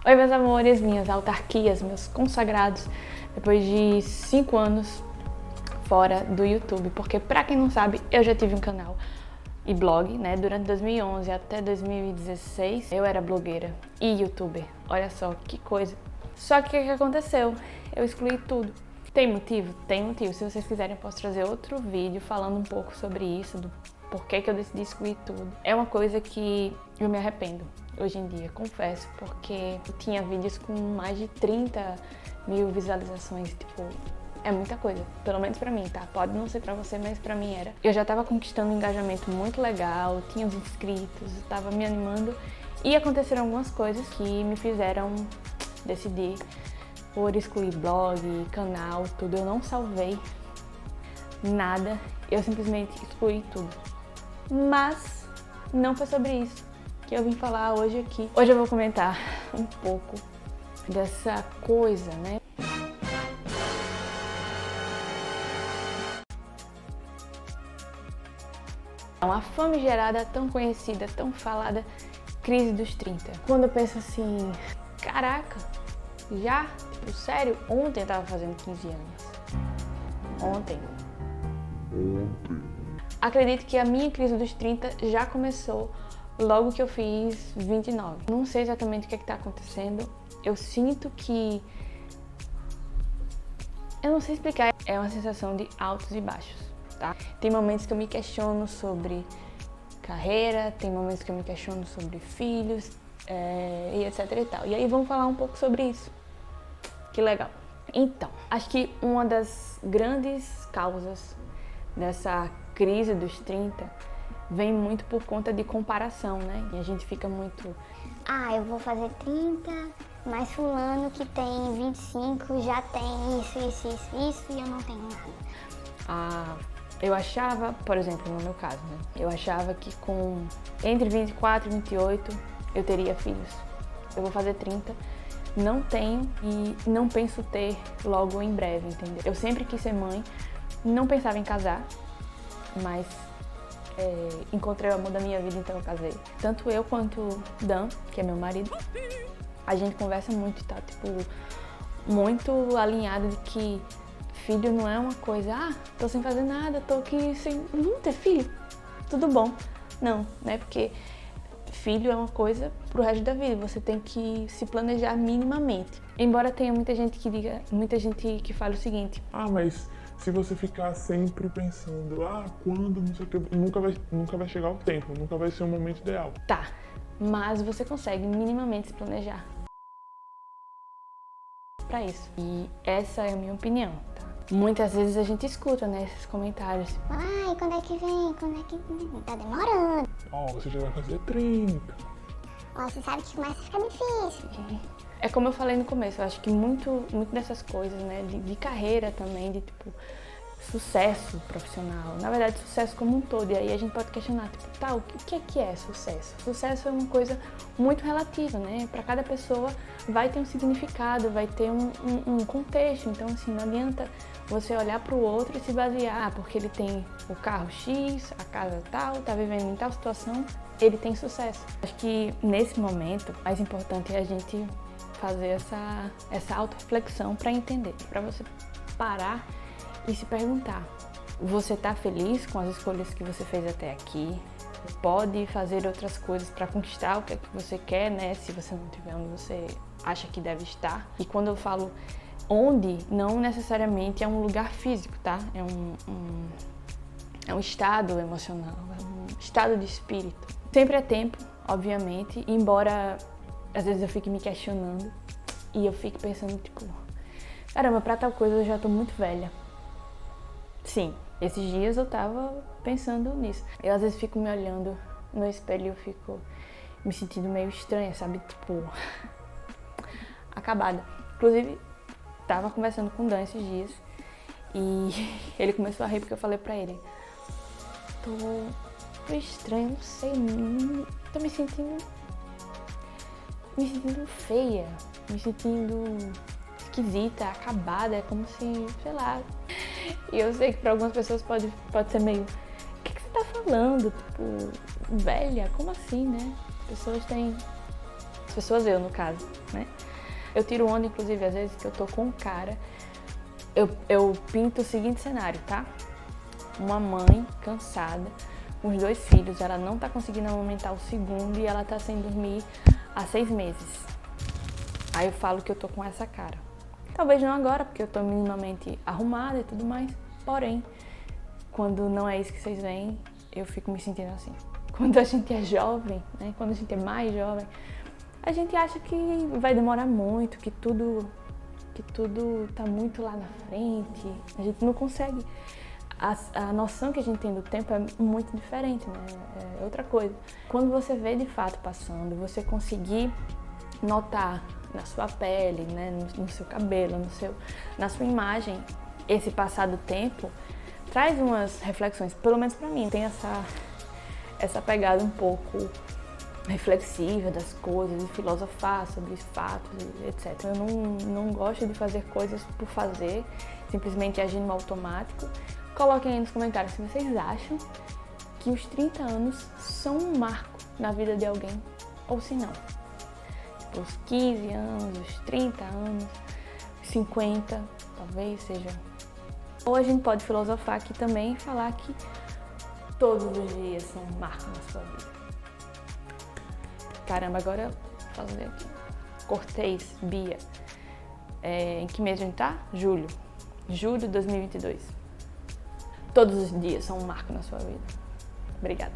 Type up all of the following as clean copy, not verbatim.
Oi, meus amores, minhas autarquias, meus consagrados, depois de 5 anos fora do YouTube, porque pra quem não sabe, eu já tive um canal e blog, né, durante 2011 até 2016, eu era blogueira e youtuber, olha só que coisa. Só que o que aconteceu? Eu excluí tudo. Tem motivo? Tem motivo. Se vocês quiserem, eu posso trazer outro vídeo falando um pouco sobre isso, do porquê que eu decidi excluir tudo. É uma coisa que eu me arrependo hoje em dia, confesso, porque eu tinha vídeos com mais de 30 mil visualizações, tipo, é muita coisa, pelo menos pra mim, tá? Pode não ser pra você, mas pra mim era. Eu já tava conquistando um engajamento muito legal, tinha os inscritos, tava me animando e aconteceram algumas coisas que me fizeram decidir por excluir blog, canal, tudo. Eu não salvei nada, eu simplesmente excluí tudo. Mas não foi sobre isso que eu vim falar hoje aqui. Hoje eu vou comentar um pouco dessa coisa, né? A famigerada, tão conhecida, tão falada crise dos 30. Quando eu penso assim, caraca, já? Tipo, sério? Ontem eu tava fazendo 15 anos. Ontem. Acredito que a minha crise dos 30 já começou logo que eu fiz 29. Não sei exatamente o que tá acontecendo. Eu sinto que... eu não sei explicar. É uma sensação de altos e baixos, tá? Tem momentos que eu me questiono sobre carreira, tem momentos que eu me questiono sobre filhos, e etc e tal. E aí vamos falar um pouco sobre isso. Que legal. Então, acho que uma das grandes causas dessa crise dos 30 vem muito por conta de comparação, né? E a gente fica muito... eu vou fazer 30, mas fulano que tem 25 já tem isso e eu não tenho nada. Eu achava, por exemplo, no meu caso, né? Eu achava que com entre 24 e 28 eu teria filhos. Eu vou fazer 30, não tenho e não penso ter logo em breve, entendeu? Eu sempre quis ser mãe, não pensava em casar, mas encontrei o amor da minha vida, então eu casei. Tanto eu quanto o Dan, que é meu marido, a gente conversa muito, tá? Tipo, muito alinhado de que filho não é uma coisa, tô sem fazer nada, tô aqui sem... Vamos ter filho? Tudo bom. Não, né? Porque filho é uma coisa pro resto da vida, você tem que se planejar minimamente. Embora tenha muita gente que diga, muita gente que fala o seguinte: mas se você ficar sempre pensando, quando, não sei o que, nunca vai chegar o tempo, nunca vai ser o momento ideal. Tá, mas você consegue minimamente se planejar pra isso. E essa é a minha opinião, tá? Muitas vezes a gente escuta, né, esses comentários. Quando é que vem? Quando é que vem? Tá demorando. Você já vai fazer 30. Você sabe que começa a ficar difícil. É como eu falei no começo, eu acho que muito dessas coisas, né, de carreira também, de tipo, sucesso profissional, na verdade sucesso como um todo, e aí a gente pode questionar, tipo, o que é sucesso? Sucesso é uma coisa muito relativa, né, pra cada pessoa vai ter um significado, vai ter um contexto, então assim, não adianta você olhar pro outro e se basear, porque ele tem o carro X, a casa tal, tá vivendo em tal situação, ele tem sucesso. Acho que nesse momento, o mais importante é a gente fazer essa autorreflexão para entender, para você parar e se perguntar: você tá feliz com as escolhas que você fez até aqui? Pode fazer outras coisas para conquistar o que é que você quer, né? Se você não tiver onde você acha que deve estar. E quando eu falo onde, não necessariamente é um lugar físico, tá? É um estado emocional, é um estado de espírito. Sempre é tempo, obviamente, embora às vezes eu fique me questionando e eu fico pensando, tipo, caramba, pra tal coisa eu já tô muito velha. Sim, esses dias eu tava pensando nisso. Eu às vezes fico me olhando no espelho e eu fico me sentindo meio estranha, sabe? Tipo, acabada. Inclusive, tava conversando com o Dan esses dias e ele começou a rir porque eu falei pra ele: tô estranha, não sei, tô me sentindo feia, me sentindo esquisita, acabada, é como se, sei lá. E eu sei que para algumas pessoas pode ser meio, o que você tá falando? Tipo, velha, como assim, né? As pessoas têm pessoas, eu no caso, né? Eu tiro onda, inclusive, às vezes que eu tô com um cara, eu pinto o seguinte cenário, tá? Uma mãe cansada, com os 2 filhos, ela não tá conseguindo amamentar o segundo e ela tá sem dormir há 6 meses. Aí eu falo que eu tô com essa cara. Talvez não agora, porque eu tô minimamente arrumada e tudo mais, porém, quando não é isso que vocês veem, eu fico me sentindo assim. Quando a gente é jovem, né? Quando a gente é mais jovem, a gente acha que vai demorar muito, que tudo tá muito lá na frente. A gente não consegue. A noção que a gente tem do tempo é muito diferente, né? É outra coisa. Quando você vê de fato passando, você conseguir notar na sua pele, né? no seu cabelo, na sua imagem, esse passar do tempo, traz umas reflexões, pelo menos pra mim, tem essa pegada um pouco reflexiva das coisas, de filosofar sobre os fatos, etc. Eu não gosto de fazer coisas por fazer, simplesmente agir no automático. Coloquem aí nos comentários se vocês acham que os 30 anos são um marco na vida de alguém, ou se não. Tipo, os 15 anos, os 30 anos, 50, talvez seja. Ou a gente pode filosofar aqui também e falar que todos os dias são um marco na sua vida. Caramba, agora eu vou fazer aqui. Cortez, Bia. Em que mês a gente tá? Julho. Julho de 2022. Todos os dias são um marco na sua vida. Obrigada.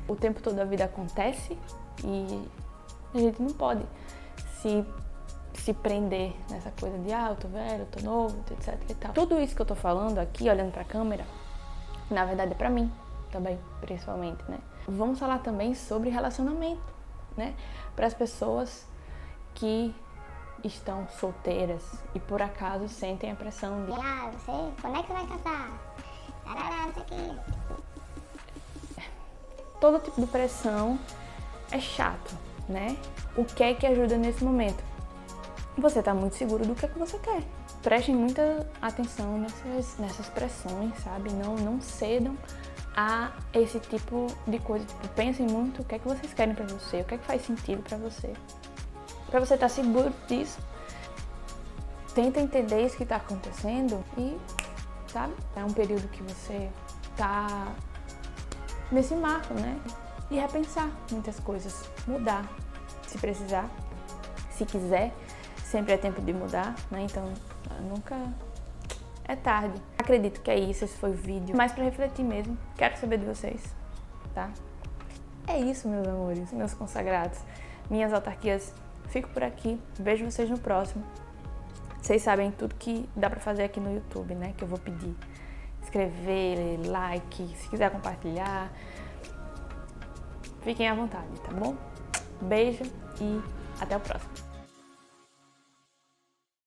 O tempo todo a vida acontece e a gente não pode se prender nessa coisa de eu tô velho, eu tô novo, etc e tal. Tudo isso que eu tô falando aqui, olhando pra câmera, na verdade é pra mim também, principalmente, né? Vamos falar também sobre relacionamento, né? Para as pessoas que estão solteiras e por acaso sentem a pressão de você, quando é que você vai casar? Isso aqui. Todo tipo de pressão é chato, né? O que é que ajuda nesse momento? Você tá muito seguro do que é que você quer. Prestem muita atenção nessas pressões, sabe? Não cedam a esse tipo de coisa. Tipo, pensem muito o que é que vocês querem pra você, o que é que faz sentido pra você. Pra você estar seguro disso, tenta entender isso que tá acontecendo e, sabe? É um período que você tá nesse marco, né? E repensar muitas coisas, mudar, se precisar, se quiser, sempre é tempo de mudar, né? Então, nunca é tarde. Acredito que é isso, esse foi o vídeo. Mais pra refletir mesmo, quero saber de vocês, tá? É isso, meus amores, meus consagrados, minhas autarquias. Fico por aqui, vejo vocês no próximo. Vocês sabem tudo que dá pra fazer aqui no YouTube, né? Que eu vou pedir. Inscrever, like, se quiser compartilhar. Fiquem à vontade, tá bom? Beijo e até o próximo.